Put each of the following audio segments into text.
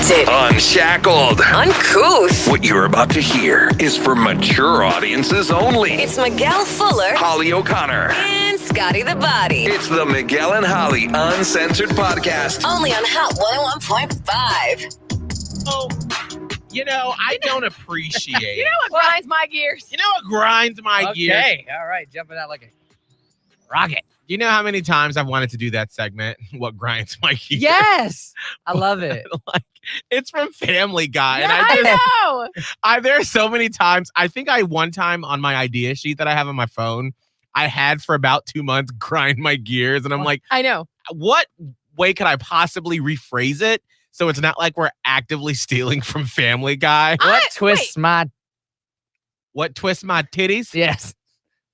Unfiltered. Unshackled. Uncouth. What you're about to hear is for mature audiences only. It's Miguel Fuller. Holly O'Connor. And Scotty the Body. It's the Miguel and Holly Uncensored podcast. Only on Hot 101.5. Oh, I don't appreciate. You know what grinds my gears? You know what grinds my gears? Okay, all right, jumping out like a rocket. You know how many times I've wanted to do that segment? What grinds my gears? Yes, I love it. Like, it's from Family Guy, and I know. there are so many times. I think one time on my idea sheet that I have on my phone, I had for about 2 months grind my gears, and I'm like, I know. what way could I possibly rephrase it so it's not like we're actively stealing from Family Guy? What twists my? What twists my titties? Yes.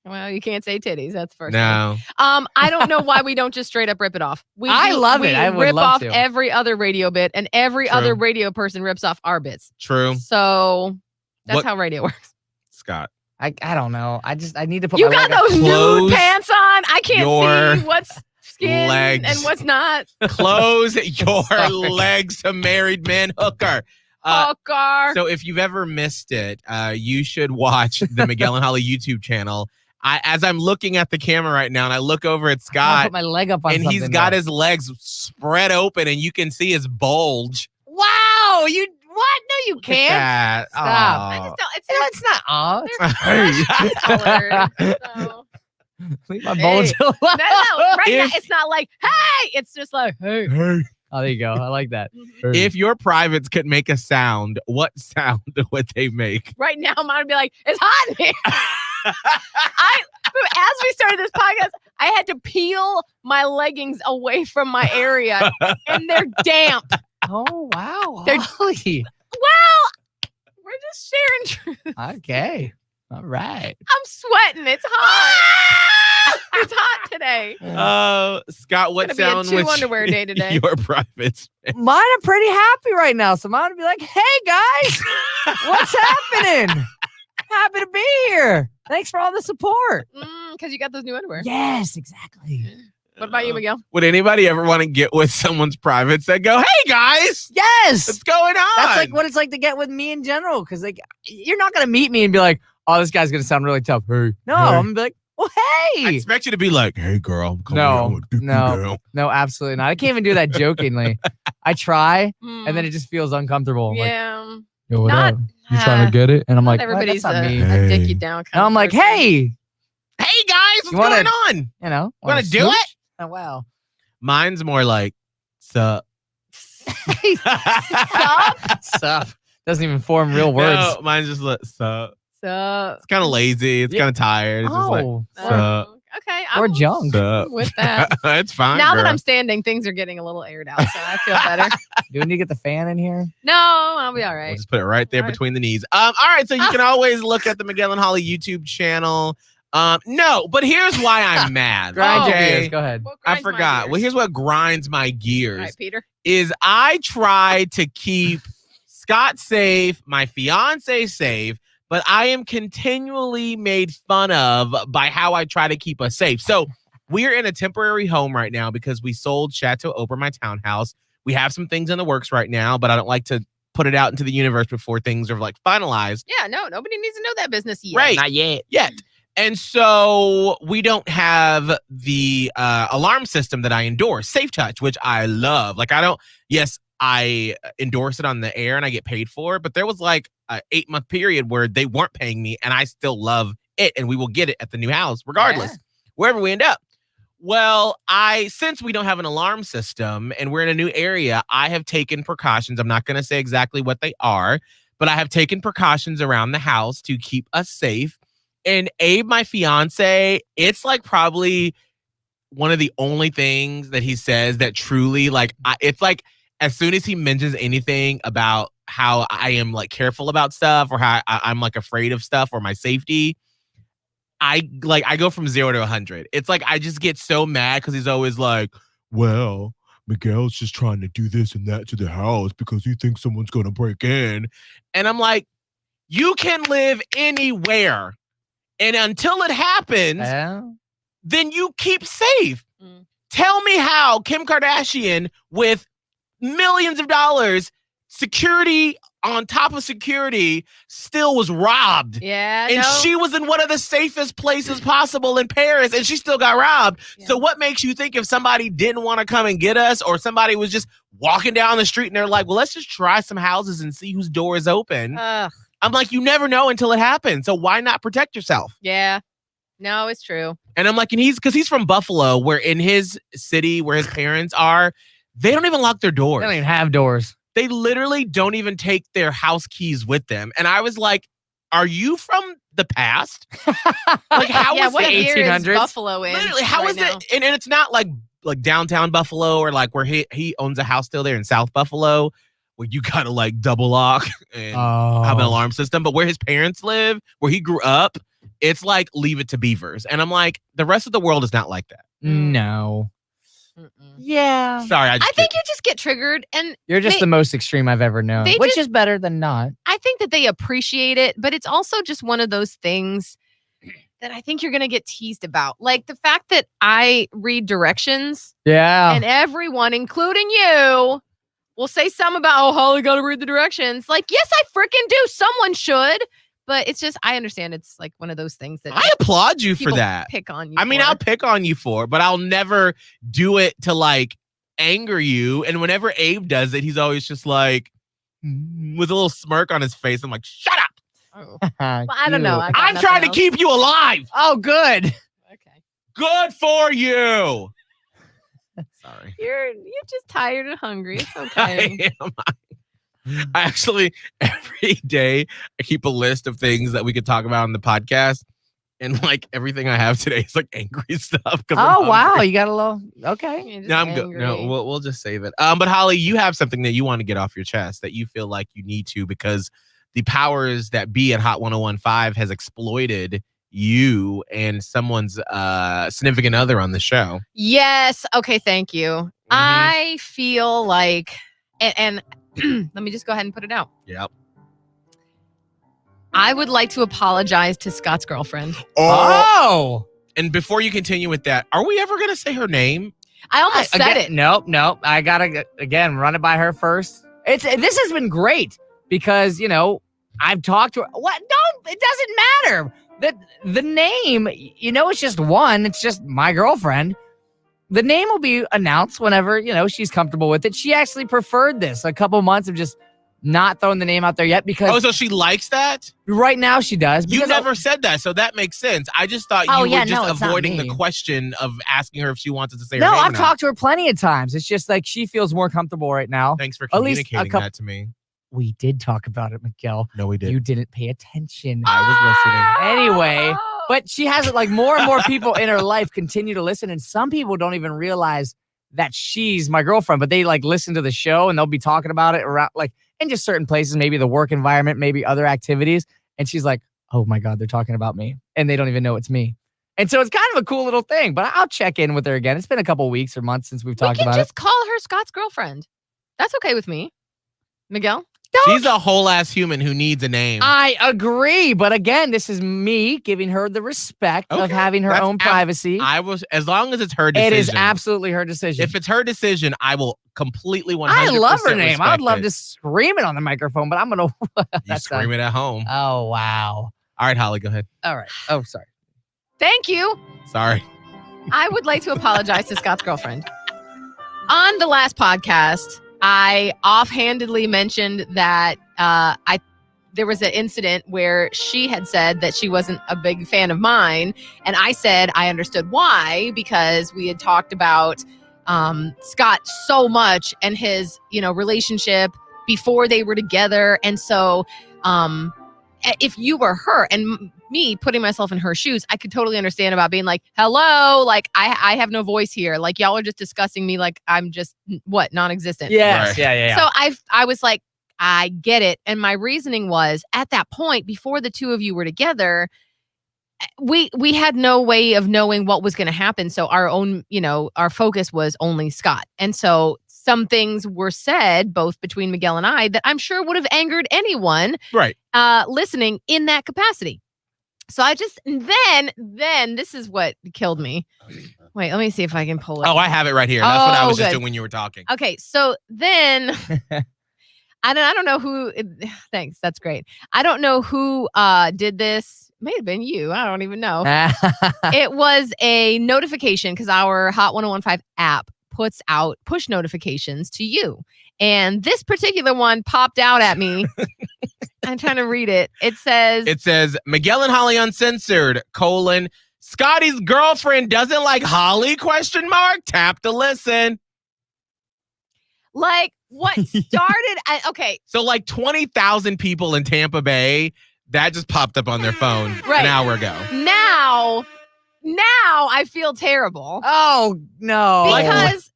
Well, you can't say titties. That's first. No. I don't know why we don't just straight up rip it off. I love it. I would rip love off to. every other radio bit, and every True. other radio person rips off our bits. True. So that's What- how radio works. Scott. I don't know. I need to put. You my got leg up. those Close nude pants on. I can't your see what's skin legs. and what's not. Close your Sorry. legs to married men hooker. Car. So if you've ever missed it, you should watch the Miguel and Holly YouTube channel. As I'm looking at the camera right now, and I look over at I gotta Scott, put my leg up on and he's something, got though. his legs spread open, and you can see his bulge. Wow, you what? No, you Look at can't. that. Stop. I Aw. just don't. It's No, not. it's not. Oh, They're colored, so. leave my bulge alone. No, right now If- it's not like hey. It's just like hey. Oh, there you go. I like that. If your privates could make a sound, what sound would they make? Right now, mine would be like, it's hot in here. As we started this podcast, I had to peel my leggings away from my area, and they're damp. Oh wow, They're- Holly. Well, we're just sharing truth. Okay, all right. I'm sweating. It's hot. It's hot today. Scott, what It's gonna sound be a would 2 underwear day today. your privates make? Mine are pretty happy right now, so mine would be like, "Hey guys, what's happening? Happy to be here. Thanks for all the support." Because you got those new underwear. Yes, exactly. What about you, Miguel? Would anybody ever want to get with someone's privates that go, "Hey guys, Yes, what's going on?" that's like what it's like to get with me in general. Because like you're not gonna meet me and be like, "Oh, this guy's gonna sound really tough." Hey, no, Hey. I'm gonna be like, "Well, I hey." expect you to be like, "Hey girl, come No, here, I wanna dick you no. down." No, absolutely not. I can't even do that jokingly. I try, and then it just feels uncomfortable. I'm like, yeah. "Yo, what not- up? You trying to get it?" And I'm like, everybody's "What? That's not me." a dick Hey. you down. And I'm like, "Hey, Hey guys, what's You wanna- going on? you know, You want to do smooch?" it? Oh, wow. Mine's more like, "Sup." Sup. Doesn't even form real words. No, mine's just like, "Sup." So, It's kind of lazy. It's Yeah. kind of tired. It's just like, Oh, Sup. okay. or I'm junk. "Sup." with that. It's fine. Now that girl. I'm standing, things are getting a little aired out, so I feel better. Do we need to get the fan in here? No, I'll be all We'll right. just put it right there All right. between the knees. All right, so you can always look at the Miguel and Holly YouTube channel. No, but here's why I'm mad. Grind your Okay? gears. Go ahead. What I grinds my forgot. Well, gears? here's what grinds my All gears right, Peter. is I try to keep Scott safe, my fiance safe, but I am continually made fun of by how I try to keep us safe. So we're in a temporary home right now because we sold Chateau Oprah, my townhouse. We have some things in the works right now, but I don't like to put it out into the universe before things are like finalized. Yeah, no, nobody needs to know that business yet. Right. Not yet. Yet. And so we don't have the alarm system that I endorse, Safe Touch, which I love. Like I endorse it on the air and I get paid for it, but there was like an 8-month period where they weren't paying me and I still love it and we will get it at the new house regardless, wherever we end up. Well, since we don't have an alarm system and we're in a new area, I have taken precautions. I'm not going to say exactly what they are, but I have taken precautions around the house to keep us safe. And Abe, my fiance, it's like probably one of the only things that he says that truly it's like as soon as he mentions anything about how I am like careful about stuff or how I'm like afraid of stuff or my safety, I go from 0 to 100. It's like I just get so mad because he's always like, "Well, Miguel's just trying to do this and that to the house because he thinks someone's going to break in." And I'm like, you can live anywhere. And until it happens, then you keep safe. Tell me how Kim Kardashian with millions of dollars security on top of security still was robbed. Yeah. And no. she was in one of the safest places possible in Paris, and she still got robbed. Yeah. So what makes you think if somebody didn't want to come and get us, or somebody was just walking down the street and they're like, well, let's just try some houses and see whose door is open? Ugh. I'm like, you never know until it happens. So why not protect yourself? Yeah. No, it's true. And I'm like, and he's from Buffalo, where in his city where his parents are, they don't even lock their doors. They don't even have doors. They literally don't even take their house keys with them. And I was like, are you from the past? Like, how yeah, is what that? year is 1800s? Buffalo in? Literally, how right is now? it? And it's not like downtown Buffalo, or like where he owns a house still there in South Buffalo, where you gotta like double lock and have an alarm system. But where his parents live, where he grew up, it's like leave it to beavers. And I'm like, the rest of the world is not like that. No. Mm-mm. Yeah. Sorry, I think you just get triggered, and You're just the most extreme I've ever known, they which just- is better than not. I think that they appreciate it, but it's also just one of those things that I think you're going to get teased about. Like the fact that I read directions Yeah. and everyone, including you, will say something about, oh, Holly, got to read the directions. Like, yes, I freaking do. Someone should. But it's just, I understand it's like one of those things that I applaud you for people that. pick on you. I mean, for. I'll pick on you for it, but I'll never do it to like anger you. And whenever Abe does it, he's always just like with a little smirk on his face. I'm like, shut up. Oh. Well, I don't know. Cute. I got I'm trying to nothing keep you alive. Oh, good. else. Okay. Good for you. Sorry. You're just tired and hungry. It's I okay. am. I actually, every day, I keep a list of things that we could talk about on the podcast. And like everything I have today is like angry stuff. Oh, wow. You got a little. Okay. You're just No, I'm good. No, angry. we'll just save it. But Holly, you have something that you want to get off your chest that you feel like you need to, because the powers that be at Hot 1015 has exploited you and someone's significant other on the show. Yes. Okay. Thank you. Mm-hmm. I feel like, and let me just go ahead and put it out. Yep. I would like to apologize to Scott's girlfriend. Oh. And before you continue with that, are we ever going to say her name? I almost said it. Nope. I gotta again run it by her first. This has been great because I've talked to her. What? No, it doesn't matter. The name, it's just one. It's just my girlfriend. The name will be announced whenever she's comfortable with it. She actually preferred this a couple months of just not throwing the name out there yet because Oh, so she likes that? right now she does. You because never said that, so that makes sense. I just thought Oh, you yeah, were just no, it's not avoiding the me. question of asking her if she wanted to say her No, name. or I've not. talked to her plenty of times. It's just like she feels more comfortable right now. Thanks for At least a communicating couple- that to me. We did talk about it, Miguel. No, we did. You didn't pay attention. I was listening. Anyway, but she has it like more and more people in her life continue to listen. And some people don't even realize that she's my girlfriend, but they like listen to the show and they'll be talking about it around like in just certain places, maybe the work environment, maybe other activities. And she's like, oh my God, they're talking about me. And they don't even know it's me. And so it's kind of a cool little thing, but I'll check in with her again. It's been a couple weeks or months since we've We talked can about just it. call her Scott's girlfriend. That's okay with me. Miguel? She's a whole ass human who needs a name. I agree. But again, this is me giving her the respect of Okay, having her that's own privacy. I was, as long as it's her decision. It is absolutely her decision. If it's her decision, I will completely 100%. I love her name. I would love respect to scream it on the microphone, but I'm going to. it. You scream it at home. Oh, wow. All right, Holly, go ahead. All right. Oh, sorry. Thank you. Sorry. I would like to apologize to Scott's girlfriend. On the last podcast, I offhandedly mentioned that there was an incident where she had said that she wasn't a big fan of mine, and I said I understood why, because we had talked about Scott so much and his relationship before they were together, and so if you were her and me putting myself in her shoes, I could totally understand about being like, hello, like I have no voice here. Like y'all are just discussing me like I'm just non-existent. Yes. Right. Yeah. So I was like, I get it. And my reasoning was at that point, before the two of you were together, we had no way of knowing what was going to happen. So our own, our focus was only Scott. And so some things were said both between Miguel and I that I'm sure would have angered anyone Right. listening in that capacity. So I just, then this is what killed me. Wait, let me see if I can pull it. Oh, I have it right here. That's what I Oh, was just good. doing when you were talking. Okay, so then I don't know who. Thanks, that's great. I don't know who did this. May have been you. I don't even know. It was a notification because our Hot 101.5 app puts out push notifications to you. And this particular one popped out at me. I'm trying to read it. It says, Miguel and Holly Uncensored, : Scotty's girlfriend doesn't like Holly, ? Tap to listen. Like, what started? Okay. So like 20,000 people in Tampa Bay, that just popped up on their phone Right. an hour ago. Now I feel terrible. Oh, no. Because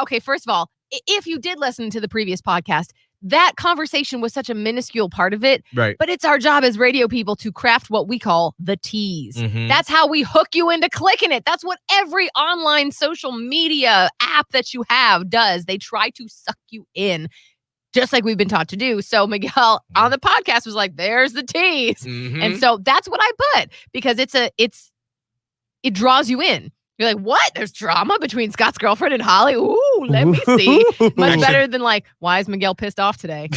okay, first of all, if you did listen to the previous podcast, that conversation was such a minuscule part of it. Right. But it's our job as radio people to craft what we call the tease. Mhm. That's how we hook you into clicking it. That's what every online social media app that you have does. They try to suck you in, just like we've been taught to do. So Miguel on the podcast was like, there's the tease. Mhm. And so that's what I put, because it draws you in. You're like, what? There's drama between Scott's girlfriend and Holly? Ooh, let me see. Much better than like, why is Miguel pissed off today?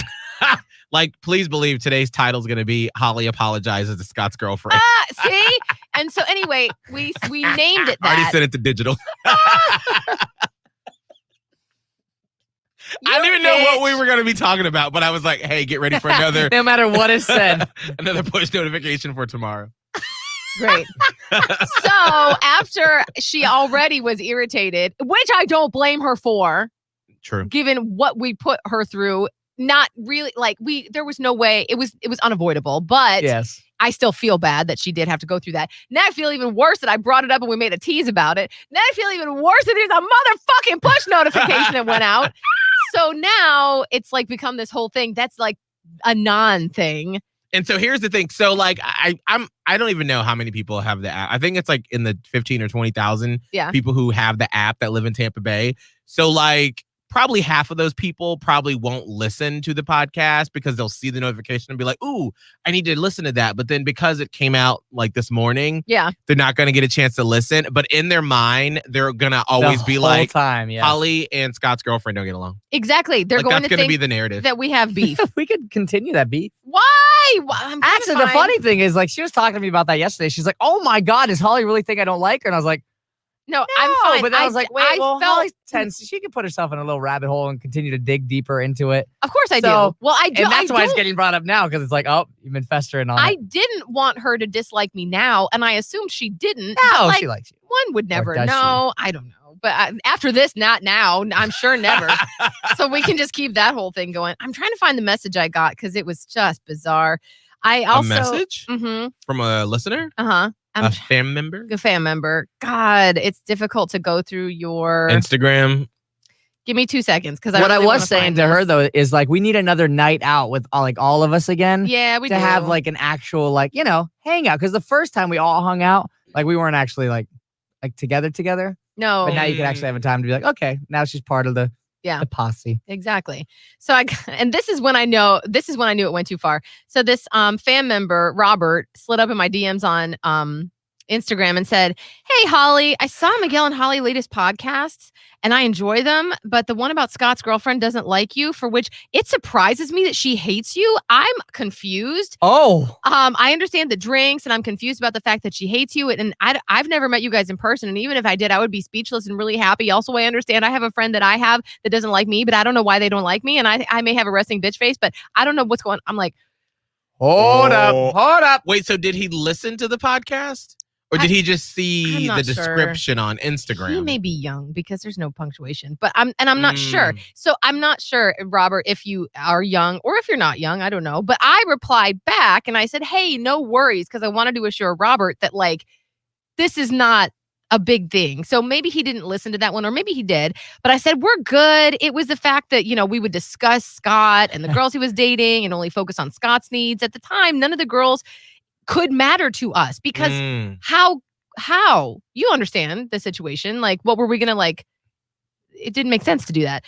Like, please believe today's title is going to be Holly apologizes to Scott's girlfriend. See? And so anyway, we named it that. I already sent it to digital. I didn't even know what we were going to be talking about, but I was like, hey, get ready for another No matter what is said. another push notification for tomorrow. Great. So after she already was irritated, which I don't blame her for, True. given what we put her through, not really like there was no way, it was unavoidable, but Yes. I still feel bad that she did have to go through that. Now I feel even worse that I brought it up and we made a tease about it. Now I feel even worse that there's a motherfucking push notification that went out. So now it's like become this whole thing that's like a non-thing. And so here's the thing. So like I don't even know how many people have the app. I think it's like in the 15 or 20,000 people who have the app that live in Tampa Bay. So like probably half of those people probably won't listen to the podcast because they'll see the notification and be like, ooh, I need to listen to that. But then because it came out like this morning, they're not going to get a chance to listen. But in their mind, they're going to always be like, Holly and Scott's girlfriend don't get along. Exactly. They're like, going that's to think be the narrative that we have beef. We could continue that beef. Why? Actually, the funny thing is, like, she was talking to me about that yesterday. She's like, oh my God, does Holly really think I don't like her? And I was like, no, I'm fine. But then I was like, wait, well, felt Holly's tense. She can put herself in a little rabbit hole and continue to dig deeper into it. Of course I do. Well, I do. And that's why it's getting brought up now, because it's like, oh, you've been festering on it. I didn't want her to dislike me now, and I assumed she didn't. No, like, she likes you. One would never know. I don't know. But after this, not now. I'm sure never. So we can just keep that whole thing going. I'm trying to find the message I got because it was just bizarre. I also a message from a listener? A fan member? A fan member. God, it's difficult to go through your Instagram. Give me 2 seconds, because what I was saying to her though is like, we need another night out with all of us again. Yeah, we to have like an actual like hangout. Because the first time we all hung out, like we weren't actually like together. No, but now you can actually have a time to be like, okay, now she's part of the posse. Exactly. So this is when I knew it went too far. So this fan member, Robert, slid up in my DMs on Instagram and said, hey, Holly, I saw Miguel and Holly latest podcasts and I enjoy them, but the one about Scott's girlfriend doesn't like you, for which it surprises me that she hates you. I'm confused. Oh. I understand the drinks and I'm confused about the fact that she hates you. And I've never met you guys in person. And even if I did, I would be speechless and really happy. Also, I understand I have a friend that I have that doesn't like me, but I don't know why they don't like me. And I may have a resting bitch face, but I don't know what's going on. I'm like, hold up. Wait, so did he listen to the podcast? Or did he just see the description on Instagram? He may be young because there's no punctuation, but I'm not sure. So I'm not sure, Robert, if you are young or if you're not young, I don't know. But I replied back and I said, hey, no worries, because I wanted to assure Robert that like this is not a big thing. So maybe he didn't listen to that one, or maybe he did. But I said, we're good. It was the fact that, we would discuss Scott and the girls he was dating and only focus on Scott's needs. At the time, none of the girls could matter to us, because how you understand the situation, like what were we gonna like, it didn't make sense to do that.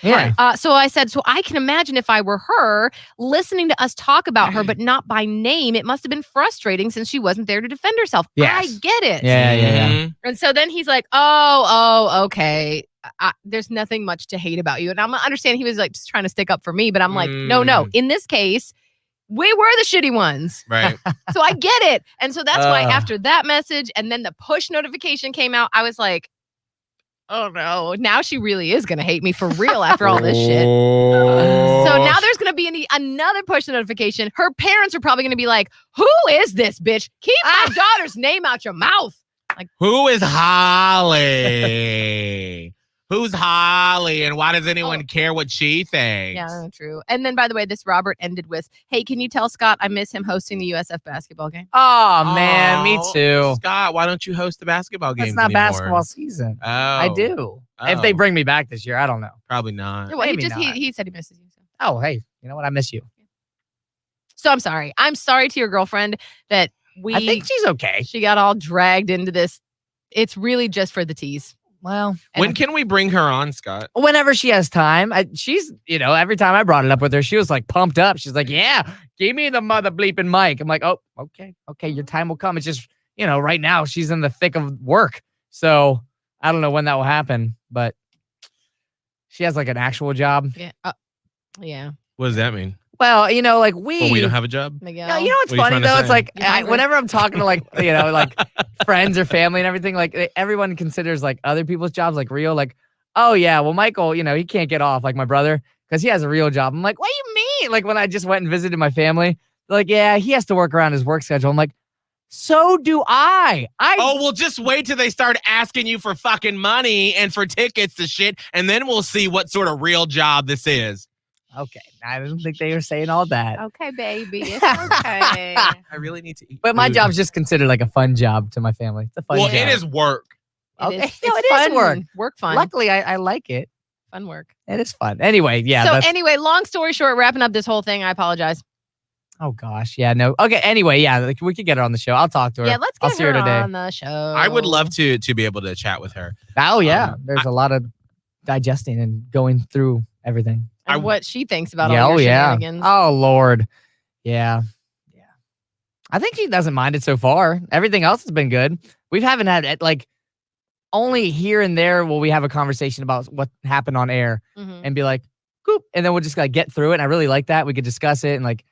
So I said, so I can imagine if I were her listening to us talk about her but not by name, it must have been frustrating since she wasn't there to defend herself. I get it. Yeah. And so then he's like, oh, okay. there's nothing much to hate about you. And I'm understand he was like just trying to stick up for me, but I'm like, no. In this case, we were the shitty ones. Right. So I get it. And so that's why after that message and then the push notification came out, I was like, oh no, now she really is going to hate me for real after all this shit. So now there's going to be another push notification. Her parents are probably going to be like, who is this bitch? Keep my daughter's name out your mouth. Like, who is Holly? Who's Holly, and why does anyone care what she thinks? Yeah, true. And then, by the way, this Robert ended with, hey, can you tell Scott I miss him hosting the USF basketball game? Oh, man, me too. Scott, why don't you host the basketball games It's not anymore? basketball season. Oh. I do. If they bring me back this year, I don't know. Probably not. Well, Maybe he said he misses you. So. Oh, hey, you know what? I miss you. So I'm sorry. I'm sorry to your girlfriend that I think she's okay. She got all dragged into this. It's really just for the tease. Well, when can we bring her on, Scott? Whenever she has time. She's, every time I brought it up with her, she was like pumped up. She's like, yeah, give me the mother bleeping mic. I'm like, oh, okay, your time will come. It's just, right now she's in the thick of work. So I don't know when that will happen, but she has like an actual job. Yeah. Yeah. What does that mean? Well, we don't have a job. Miguel. No, what's funny though? It's like whenever I'm talking to like friends or family and everything, like everyone considers like other people's jobs like real. Like, oh yeah, well Michael, he can't get off like my brother because he has a real job. I'm like, what do you mean? Like when I just went and visited my family, they're like, yeah, he has to work around his work schedule. I'm like, so do I. Oh, well, just wait till they start asking you for fucking money and for tickets to shit, and then we'll see what sort of real job this is. Okay, I didn't think they were saying all that. Okay, baby, it's okay. I really need to eat. But my job's just considered like a fun job to my family. It's a fun job. It is work. Okay, it is work. Work fun. Luckily, I like it. Fun work. It is fun. Anyway, yeah. So anyway, long story short, wrapping up this whole thing, I apologize. Oh gosh, yeah, no. Okay, anyway, yeah, like, we could get her on the show. I'll talk to her. Yeah, let's get her today on the show. I would love to be able to chat with her. Oh yeah, there's a lot of digesting and going through everything. And what she thinks about all your shenanigans. Oh Lord, yeah. I think she doesn't mind it so far. Everything else has been good. We haven't had like only here and there will we have a conversation about what happened on air and be like, "Goop," and then we'll just like get through it. And I really like that. We could discuss it and like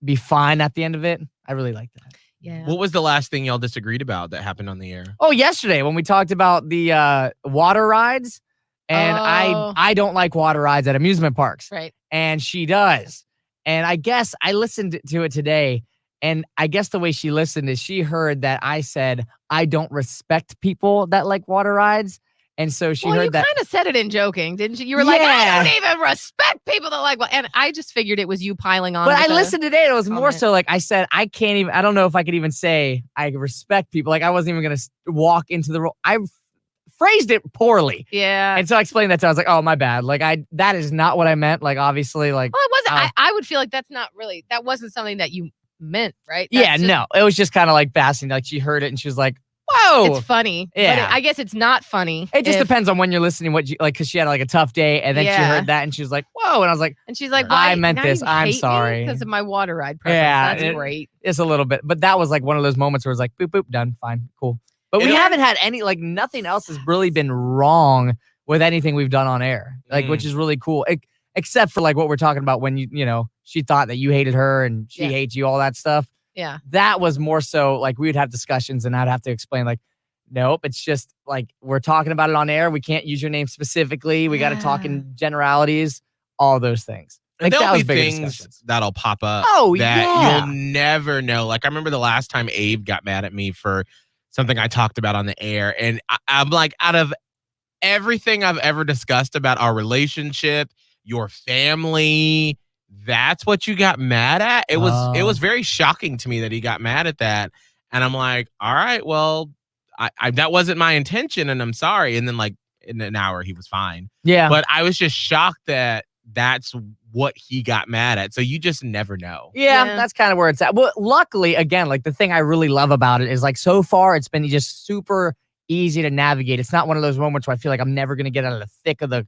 be fine at the end of it. I really like that. Yeah. What was the last thing y'all disagreed about that happened on the air? Oh, yesterday when we talked about the water rides. And I don't like water rides at amusement parks. Right. And she does. And I guess I listened to it today. And I guess the way she listened is she heard that I said, I don't respect people that like water rides. And so she heard that. You kind of said it in joking, didn't you? You were like, I don't even respect people that like, and I just figured it was you piling on. But I listened today. It was more so like I said, I don't know if I could even say I respect people. Like I wasn't even going to walk into the role. I phrased it poorly. Yeah. And so I explained that to her. I was like, oh, my bad. Like that is not what I meant. Like, obviously, like. Well, it wasn't. I would feel like that wasn't something that you meant, right? No. It was just kind of like passing. Like she heard it and she was like, whoa. It's funny. Yeah. But I guess it's not funny. It just depends on when you're listening, what you like, because she had like a tough day and then she heard that and she was like, whoa. And I was like, and she's like, why? I meant this. I'm sorry. Because of my water ride preference. Yeah. That's great. It's a little bit. But that was like one of those moments where it's like, boop, boop, done. Fine. Cool. But we haven't had any, like nothing else has really been wrong with anything we've done on air, like, which is really cool. Except for like what we're talking about when she thought that you hated her and she hates you, all that stuff. Yeah. That was more so like we would have discussions and I'd have to explain like, nope, it's just like we're talking about it on air. We can't use your name specifically. We got to talk in generalities, all those things. Like there'll that was be bigger things discussions. that'll pop up that you'll never know. Like I remember the last time Abe got mad at me for something I talked about on the air. And I'm like, out of everything I've ever discussed about our relationship, your family, that's what you got mad at? It was very shocking to me that he got mad at that. And I'm like, all right, well, I that wasn't my intention and I'm sorry. And then like in an hour, he was fine. Yeah. But I was just shocked that that's what he got mad at. So you just never know. Yeah, that's kind of where it's at. Well, luckily, again, like the thing I really love about it is like so far it's been just super easy to navigate. It's not one of those moments where I feel like I'm never going to get out of the thick of the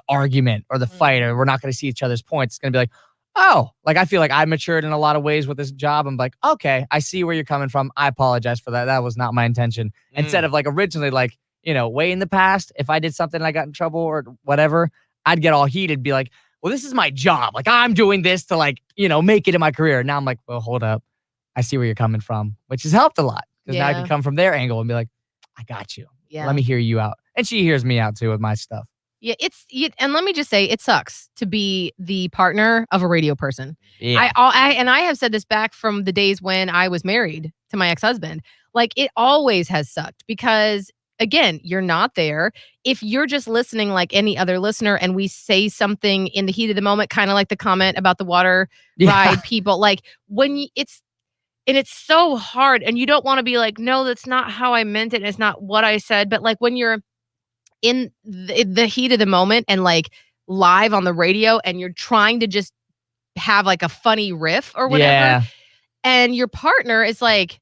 argument or the fight or we're not going to see each other's points. It's going to be like, oh, like I feel like I matured in a lot of ways with this job. I'm like, okay, I see where you're coming from. I apologize for that. That was not my intention. Instead of like originally like, way in the past, if I did something and I got in trouble or whatever, I'd get all heated, be like, well, this is my job. Like, I'm doing this to make it in my career. Now I'm like, well, hold up. I see where you're coming from, which has helped a lot. Because now I can come from their angle and be like, I got you. Yeah. Let me hear you out. And she hears me out too with my stuff. Yeah, and let me just say, it sucks to be the partner of a radio person. Yeah. I have said this back from the days when I was married to my ex-husband. Like, it always has sucked because, again, you're not there. If you're just listening like any other listener and we say something in the heat of the moment, kind of like the comment about the water ride people, like when it's so hard and you don't want to be like, no, that's not how I meant it. And it's not what I said. But like when you're in the heat of the moment and like live on the radio and you're trying to just have like a funny riff or whatever, and your partner is like,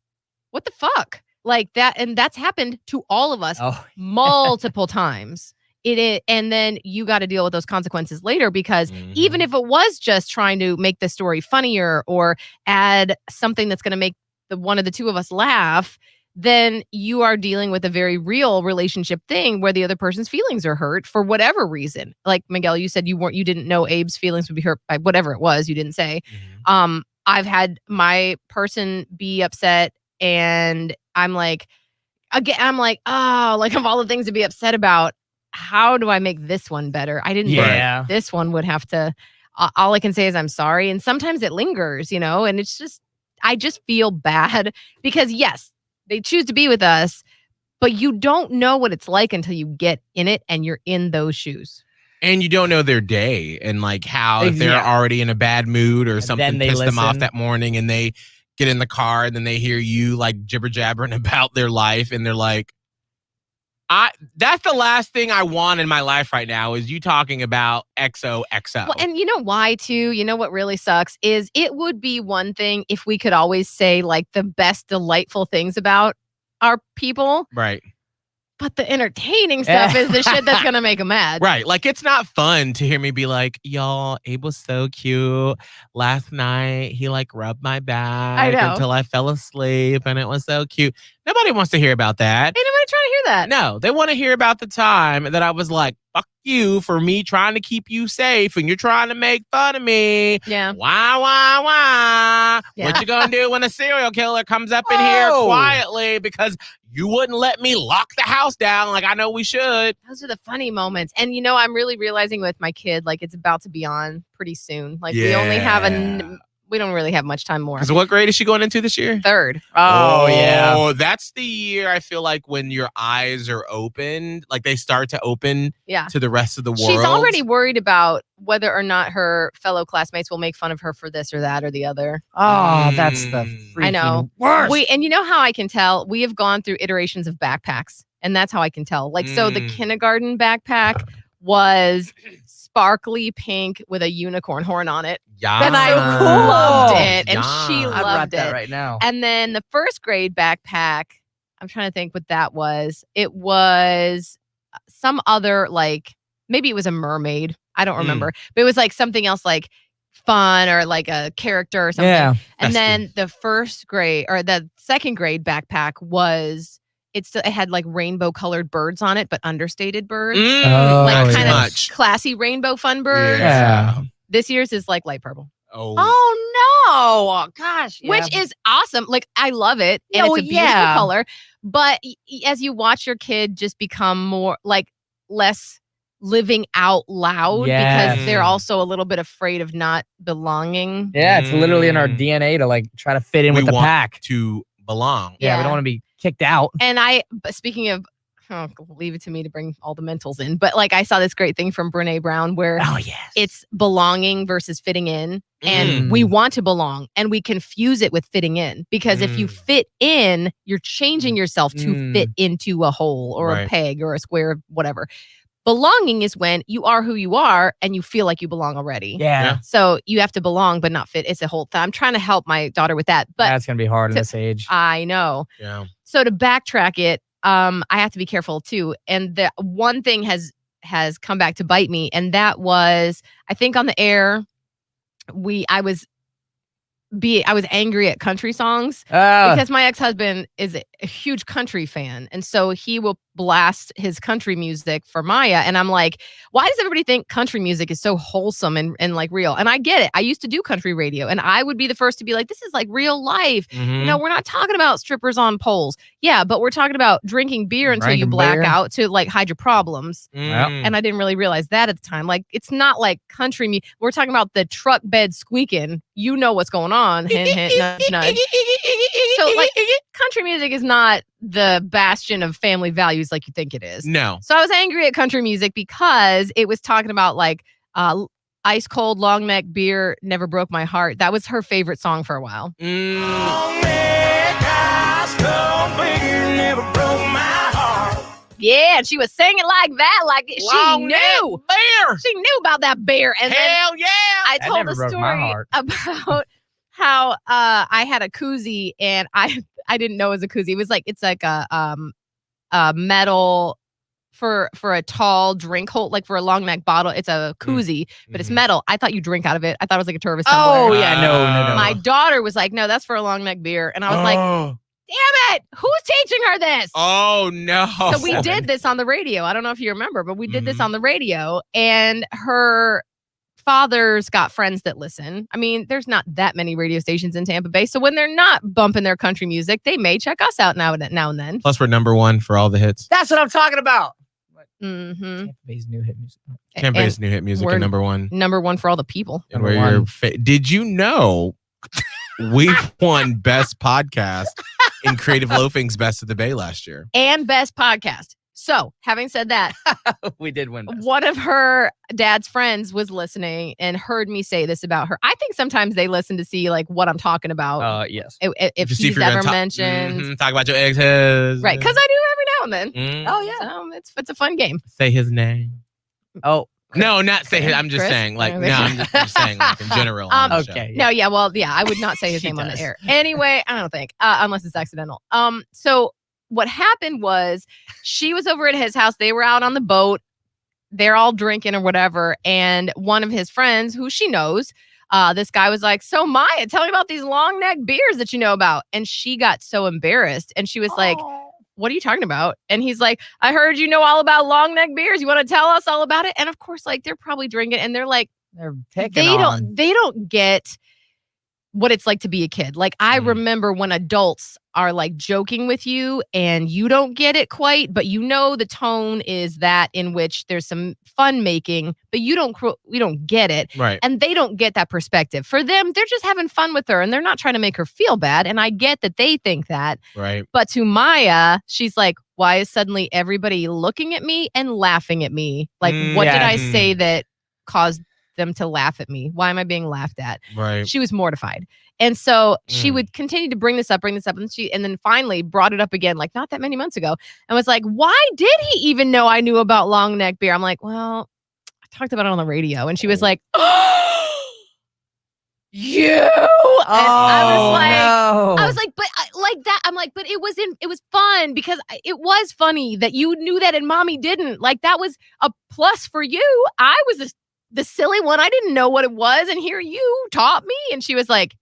what the fuck? Like that. And that's happened to all of us multiple times. And then you got to deal with those consequences later because even if it was just trying to make the story funnier or add something that's going to make one of the two of us laugh, then you are dealing with a very real relationship thing where the other person's feelings are hurt for whatever reason. Like Miguel, you said you didn't know Abe's feelings would be hurt by whatever it was. You didn't say. I've had my person be upset and I'm like, oh, like of all the things to be upset about, how do I make this one better? I didn't think this one would have to, all I can say is I'm sorry. And sometimes it lingers, and it's just, I just feel bad because yes, they choose to be with us, but you don't know what it's like until you get in it and you're in those shoes. And you don't know their day and like how if they're already in a bad mood or something pissed them off that morning and they get in the car and then they hear you like jibber jabbering about their life and they're like, that's the last thing I want in my life right now is you talking about XOXO. Well, and you know why too? You know what really sucks is it would be one thing if we could always say like the best delightful things about our people. Right. But the entertaining stuff is the shit that's going to make them mad. Right. Like, it's not fun to hear me be like, y'all, Abe was so cute. Last night, he like rubbed my back until I fell asleep and it was so cute. Nobody wants to hear about that. Ain't nobody trying to hear that. No, they want to hear about the time that I was like, fuck you for me trying to keep you safe and you're trying to make fun of me. Yeah. Why? Yeah. What you gonna do when a serial killer comes up in here quietly because you wouldn't let me lock the house down like I know we should? Those are the funny moments. And, I'm really realizing with my kid, like it's about to be on pretty soon. Like we only have we don't really have much time more. So what grade is she going into this year? Third. Oh, yeah. Oh, that's the year I feel like when your eyes are open, like they start to open to the rest of the world. She's already worried about whether or not her fellow classmates will make fun of her for this or that or the other. Oh, that's the freaking I know. worst. And you know how I can tell? We have gone through iterations of backpacks, and that's how I can tell. Like, so the kindergarten backpack was sparkly pink with a unicorn horn on it. Yeah. And I loved it. And she I'd wrap loved that it right now. And then the first grade backpack, I'm trying to think what that was. It was some other, like, maybe it was a mermaid. I don't remember. But it was like something else like fun or like a character or something. Yeah. And then the first grade or the second grade backpack was, it had like rainbow colored birds on it, but understated birds. Like kind of classy rainbow fun birds. Yeah. This year's is like light purple. Oh no. Gosh. Which is awesome. Like I love it. And it's a beautiful color. But as you watch your kid just become more like less living out loud because they're also a little bit afraid of not belonging. Yeah, it's literally in our DNA to like try to fit in with the pack. To belong. Yeah, we don't want to be kicked out. And but speaking of, leave it to me to bring all the mentals in. But like I saw this great thing from Brene Brown where it's belonging versus fitting in. And we want to belong and we confuse it with fitting in because if you fit in, you're changing yourself to fit into a hole or a peg or a square, whatever. Belonging is when you are who you are and you feel like you belong already. Yeah. So you have to belong but not fit. It's a whole thing. I'm trying to help my daughter with that. But that's going to be hard in this age. I know. Yeah. So to backtrack it, I have to be careful too. And the one thing has come back to bite me. And that was, I think on the air, I was angry at country songs because my ex-husband a huge country fan. And so he will blast his country music for Maya. And I'm like, why does everybody think country music is so wholesome and like real? And I get it. I used to do country radio and I would be the first to be like, this is like real life. You know, we're not talking about strippers on poles. Yeah, but we're talking about drinking beer until you black out to like hide your problems. And I didn't really realize that at the time. Like, it's not like country music. We're talking about the truck bed squeaking. You know what's going on. Hint, hint, nudge, nudge. So like country music is not the bastion of family values like you think it is. No. So I was angry at country music because it was talking about like ice cold long neck beer never broke my heart. That was her favorite song for a while. Long neck ice cold beer never broke my heart. Yeah, and she was singing like that, like Long she neck knew. beer. She knew about that beer. And Hell then yeah. I That told never a broke my story heart. about how I had a koozie and I didn't know it was a koozie. It was like it's like a metal for a tall drink hold, like for a long neck bottle. It's a koozie, but it's metal. I thought you drink out of it. I thought it was like a Tervis tumbler. Oh yeah, no. My daughter was like, no, that's for a long neck beer. And I was like, damn it, who's teaching her this? Oh no. So we did this on the radio. I don't know if you remember, but we did this on the radio, and her father's got friends that listen. I mean, there's not that many radio stations in Tampa Bay, so when they're not bumping their country music, they may check us out now and then. Plus, we're number one for all the hits. That's what I'm talking about. Mm-hmm. Tampa Bay's new hit music. Tampa Bay's new hit music we're and number one. Number one for all the people. And Number we're one. Did you know we won Best Podcast in Creative Loafing's Best of the Bay last year? And best podcast. So, having said that, We did win. Best. one of her dad's friends was listening and heard me say this about her. I think sometimes they listen to see like what I'm talking about. Yes. If To see he's you're gonna ever talk- mentioned. talk about your exes. Right, because I do every now and then. Oh yeah. It's a fun game. Say his name. Oh. No, not say his. I'm just Chris? saying, like, no, I'm just saying, like, in general. on the show. Okay. No, yeah, well, yeah, I would not say his She name on the does. air. Anyway, I don't think, unless it's accidental. So what happened was she was over at his house. They were out on the boat. They're all drinking or whatever. And one of his friends, who she knows, this guy was like, so Maya, tell me about these long neck beers that you know about. And she got so embarrassed. And she was like, what are you talking about? And he's like, I heard you know all about long neck beers. You want to tell us all about it? And of course, like they're probably drinking and they're like, They're picking they on. don't get what it's like to be a kid. Like I remember when adults are like joking with you and you don't get it quite, but you know the tone is that in which there's some fun making, but you don't get it. Right. And they don't get that perspective. For them, they're just having fun with her and they're not trying to make her feel bad. And I get that they think that. Right. But to Maya, she's like, why is suddenly everybody looking at me and laughing at me? Like, what did I say that caused them to laugh at me? Why am I being laughed at? Right. She was mortified. And so she would continue to bring this up. And then finally brought it up again, like not that many months ago, and was like, why did he even know I knew about long neck beer? I'm like, well, I talked about it on the radio. And she was like, you. And I was like, but like that. I'm like, but it was fun because it was funny that you knew that and mommy didn't. Like that was a plus for you. I was the silly one. I didn't know what it was. And here you taught me. And she was like,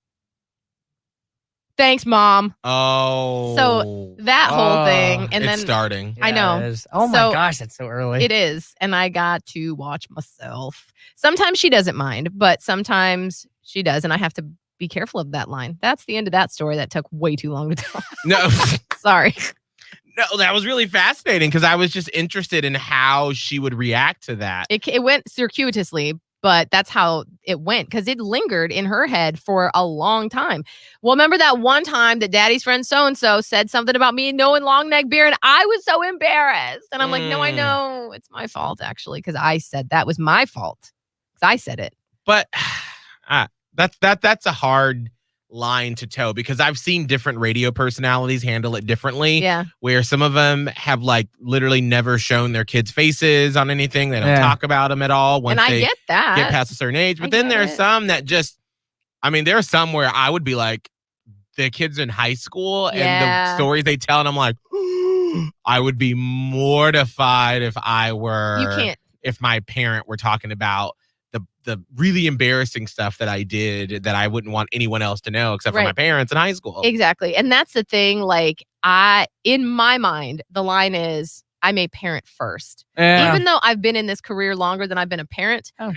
thanks, mom. Oh. So that whole thing. And it's then starting. I know. It is. Oh my So, gosh, that's so early. it is. And I got to watch myself. Sometimes she doesn't mind, but sometimes she does. And I have to be careful of that line. That's the end of that story. That took way too long to tell. No. Sorry. No, that was really fascinating because I was just interested in how she would react to that. It went circuitously, but that's how it went because it lingered in her head for a long time. Well, remember that one time that daddy's friend so-and-so said something about me knowing long neck beer and I was so embarrassed. And I'm like, no, I know it's my fault actually because I said that was my fault because I said it. But that's a hard line to toe because I've seen different radio personalities handle it differently. Yeah. Where some of them have like literally never shown their kids' faces on anything. They don't talk about them at all once And I they get that. get past a certain age. But then get there's it. some that just, I mean, there are some where I would be like, the kids in high school and the stories they tell, and I'm like, I would be mortified if I were, You can't. if my parent were talking about the really embarrassing stuff that I did that I wouldn't want anyone else to know except for my Right. parents in high school. Exactly. And that's the thing. Like, in my mind, the line is, I'm a parent first. Yeah. Even though I've been in this career longer than I've been a parent, Oh.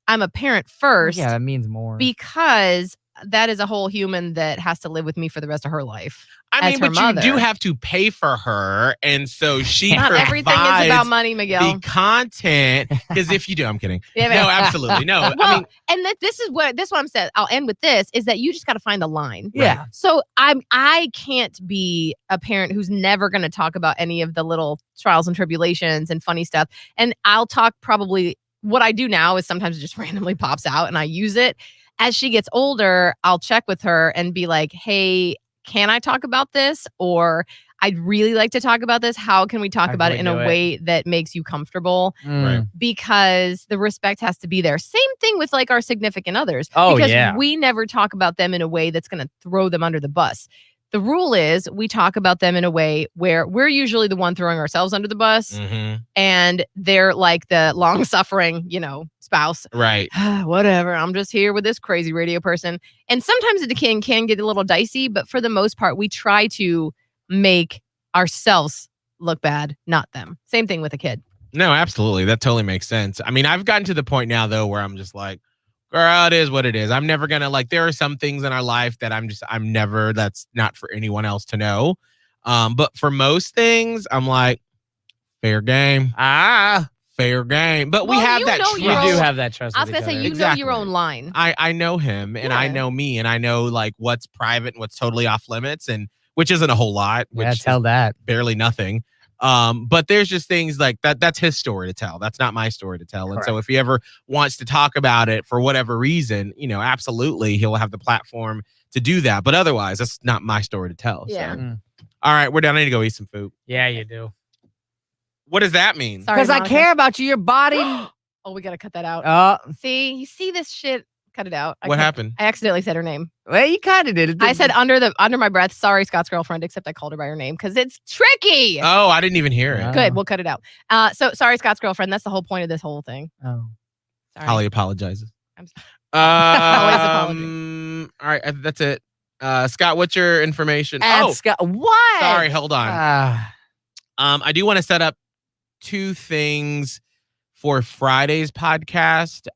I'm a parent first Yeah, that means more. because that is a whole human that has to live with me for the rest of her life. I as mean, her but you do mother. have to pay for her, and so she Not provides everything is about money, Miguel. the content. Because if you do, I'm kidding. Yeah, No, absolutely. No, Well, I mean, and this is what I'm saying. I'll end with this: is that you just got to find the line. Yeah. So I can't be a parent who's never going to talk about any of the little trials and tribulations and funny stuff. And I'll talk probably what I do now is sometimes it just randomly pops out and I use it. As she gets older, I'll check with her and be like, "Hey, can I talk about this?" Or I'd really like to talk about this. How can we talk How about can it we in a do it? way that makes you comfortable? Right. Because the respect has to be there. Same thing with like our significant others. Oh, because yeah. we never talk about them in a way that's going to throw them under the bus. The rule is we talk about them in a way where we're usually the one throwing ourselves under the bus mhm, and they're like the long suffering, spouse. right. Whatever. I'm just here with this crazy radio person. And sometimes the can get a little dicey, but for the most part, we try to make ourselves look bad, not them. Same thing with a kid. No, absolutely. That totally makes sense. I mean, I've gotten to the point now though where I'm just like, girl, it is what it is. I'm never gonna there are some things in our life that I'm never, that's not for anyone else to know. But for most things, I'm like, fair game. Fair game. But we Well, have you that know trust. You your do own- have that trust. I was with going each to say, other. you know Exactly. your own line. I know him and I Yeah. know me and I know like what's private and what's totally off limits, and which isn't a whole lot, which Yeah, tell is that. barely nothing. But there's just things like that's his story to tell. That's not my story to tell. And so if he ever wants to talk about it for whatever reason, absolutely he'll have the platform to do that. But otherwise, that's not my story to tell. Yeah. So all right, we're done. I need to go eat some food. Yeah, you do. What does that mean? Sorry, Because I Monica. care about you. Your body. Oh, we got to cut that out. See, you see this shit? Cut it out. What happened? I accidentally said her name. Well, you kind of did it. I said under my breath, sorry, Scott's girlfriend, except I called her by her name because it's tricky. Oh, I didn't even hear it. Oh. Good, we'll cut it out. So sorry, Scott's girlfriend. That's the whole point of this whole thing. Oh. Sorry. Holly apologizes. I'm Always apology. All right, that's it. Scott, what's your information? What? Sorry, hold on. Ah. I do want to set up two things for Friday's podcast.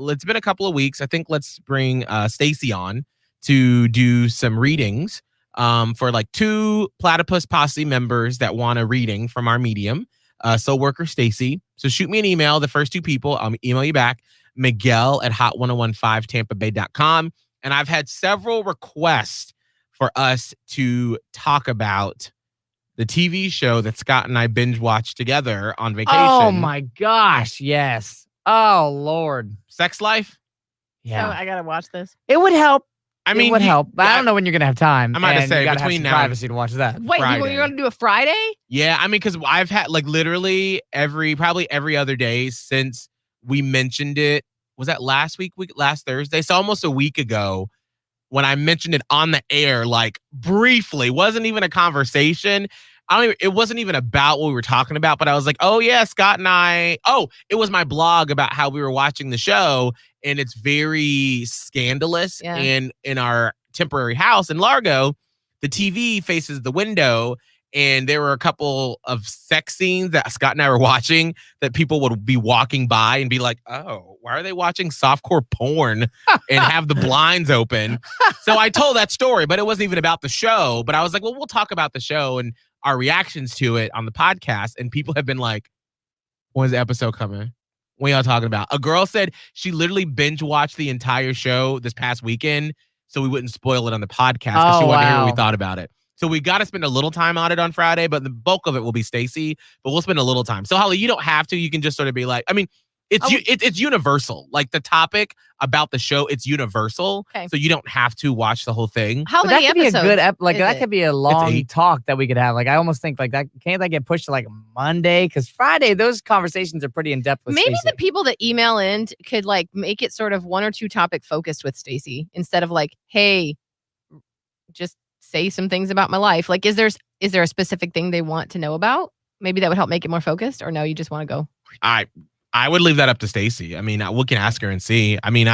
It's been a couple of weeks. I think let's bring Stacy on to do some readings for like two Platypus Posse members that want a reading from our medium, Soul Worker Stacy. So shoot me an email. The first two people, I'll email you back, Miguel at hot1015tampabay.com. And I've had several requests for us to talk about the TV show that Scott and I binge watched together on vacation. Oh my gosh, yes. Oh Lord. Sex Life? Yeah. So I gotta watch this. It would help. I mean, it would help. But I yeah, don't know when you're gonna have time. I'm about to and say, you gotta between have now some and- privacy to watch that. Wait, Friday. you're gonna do a Friday? Yeah, I mean, because I've had like literally probably every other day since we mentioned it. Was that last Thursday? So almost a week ago when I mentioned it on the air, like briefly, wasn't even a conversation. It wasn't even about what we were talking about, but I was like, oh yeah, Scott and it was my blog about how we were watching the show, and it's very scandalous. Yeah. And in our temporary house in Largo, the TV faces the window, and there were a couple of sex scenes that Scott and I were watching that people would be walking by and be like, oh, why are they watching softcore porn and have the blinds open? So I told that story, but it wasn't even about the show. But I was like, well, we'll talk about the show and our reactions to it on the podcast. And people have been like, when's the episode coming? What y'all talking about? A girl said she literally binge watched the entire show this past weekend so we wouldn't spoil it on the podcast because she wanted to hear what we thought about it. So we got to spend a little time on it on Friday, but the bulk of it will be Stacy. But we'll spend a little time. So Holly, you don't have to. You can just sort of be like, I mean, it's universal. Like the topic about the show, it's universal. Okay. So you don't have to watch the whole thing. How But many that could episodes? be a good is that it? could be a long 8. talk that we could have. Like I almost think like that can't that get pushed to like Monday? Because Friday those conversations are pretty in depth with Maybe Stacey. the people that email in could like make it sort of one or two topic focused with Stacy instead of like, hey, just say some things about my life. Like, is there a specific thing they want to know about? Maybe that would help make it more focused. Or no, you just want to go. I would leave that up to Stacy. I mean, we can ask her and see. I mean,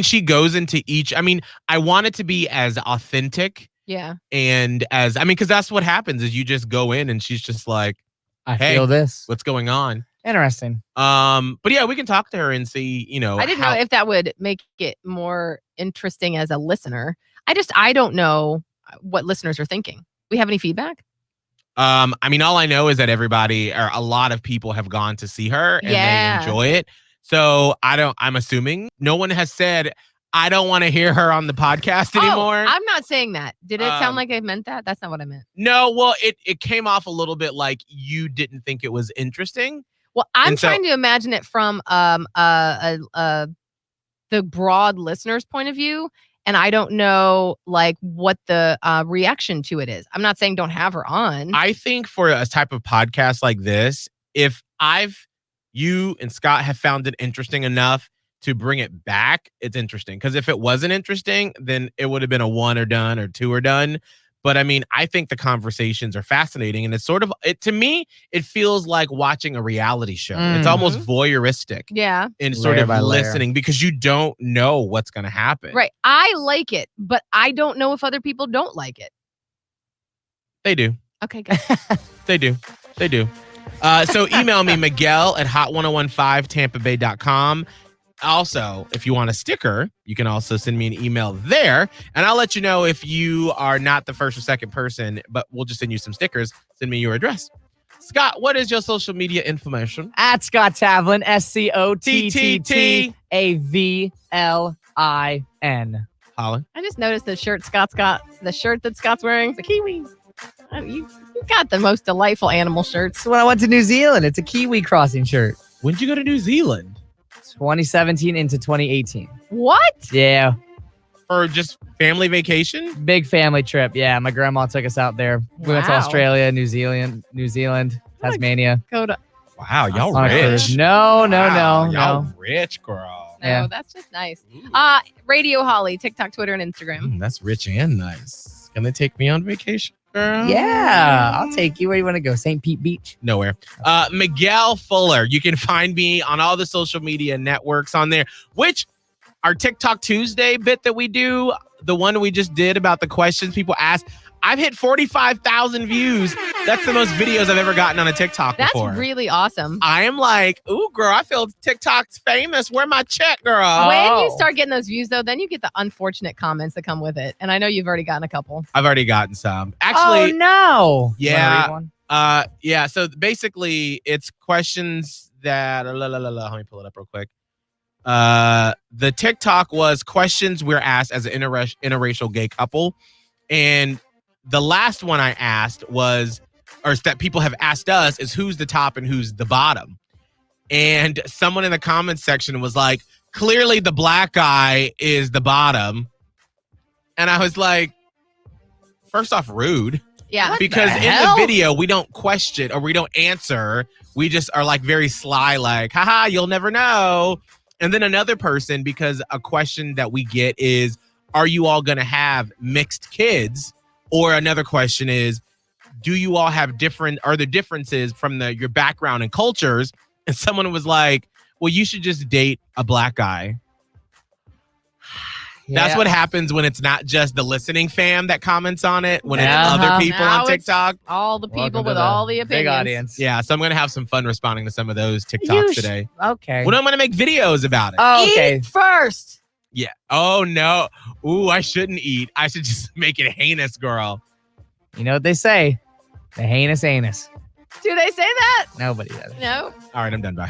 she goes into each. I mean, I want it to be as authentic Yeah. and because that's what happens is you just go in and she's just like, I hey, feel this. what's going on? Interesting. But yeah, we can talk to her and see, I didn't know if that would make it more interesting as a listener. I don't know what listeners are thinking. We have any feedback? I mean, all I know is that a lot of people have gone to see her and they enjoy it. So I'm assuming no one has said, I don't want to hear her on the podcast anymore. I'm not saying that. Did it sound like I meant that? That's not what I meant. No, well, it came off a little bit like you didn't think it was interesting. Well, I'm trying to imagine it from the broad listener's point of view, and I don't know like what the reaction to it is. I'm not saying don't have her on. I think for a type of podcast like this, if you and Scott have found it interesting enough to bring it back, it's interesting. Because if it wasn't interesting, then it would have been a 1 or done or 2 or done. But I mean, I think the conversations are fascinating, and it's sort of to me, it feels like watching a reality show. It's almost voyeuristic, in sort of listening because you don't know what's going to happen. Right. I like it, but I don't know if other people don't like it. They do. Okay, good. They do. So email me, Miguel at hot1015tampabay.com. Also, if you want a sticker, you can also send me an email there, and I'll let you know if you are not the first or second person, but we'll just send you some stickers. Send me your address. Scott, what is your social media information? At Scott Tavlin, SCOTTAVLIN. Holland. I just noticed the shirt that Scott's wearing. It's a kiwi. You got the most delightful animal shirts. So when I went to New Zealand, it's a Kiwi crossing shirt. When did you go to New Zealand? 2017 into 2018. What? Yeah. For just family vacation? Big family trip. Yeah, my grandma took us out there. We went to Wow. Australia, New Zealand, Tasmania. Go to. Wow, y'all On a rich. cruise. No. Y'all rich, girl. No, Yeah. that's just nice. Radio Holly, TikTok, Twitter, and Instagram. That's rich and nice. Can they take me on vacation, girl? Yeah, I'll take you. Where do you want to go? St. Pete Beach? Nowhere. Miguel Fuller. You can find me on all the social media networks on there, which our TikTok Tuesday bit that we do, the one we just did about the questions people ask, I've hit 45,000 views. That's the most videos I've ever gotten on a TikTok That's before. really awesome. I am like, ooh, girl, I feel TikTok's famous. Where my check, girl? When you start getting those views, though, then you get the unfortunate comments that come with it. And I know you've already gotten a couple. I've already gotten some. Actually, no. Yeah. Wanna read one? Yeah. So basically, it's questions that. Let me pull it up real quick. The TikTok was questions we're asked as an interracial gay couple, and the last one I asked was, or that people have asked us, is who's the top and who's the bottom. And someone in the comments section was like, clearly the black guy is the bottom. And I was like, first off, rude. Yeah. Because in the hell? video, we don't question or we don't answer. We just are like very sly, like, haha, you'll never know. And then another person, because a question that we get is, are you all going to have mixed kids? Or another question is, do you all have are there differences from your background and cultures? And someone was like, well, you should just date a black guy. That's Yeah. what happens when it's not just the listening fam that comments on it, when it's Uh-huh. other people Now on it's TikTok. all the people Welcome to with all the big opinions. audience. Yeah, so I'm going to have some fun responding to some of those TikToks today. Okay. Well, I'm going to make videos about it. Oh, okay. Eat first. Yeah. Oh, no. Ooh, I shouldn't eat. I should just make it heinous, girl. You know what they say? The heinous anus. Do they say that? Nobody does. No. All right, I'm done. Bye.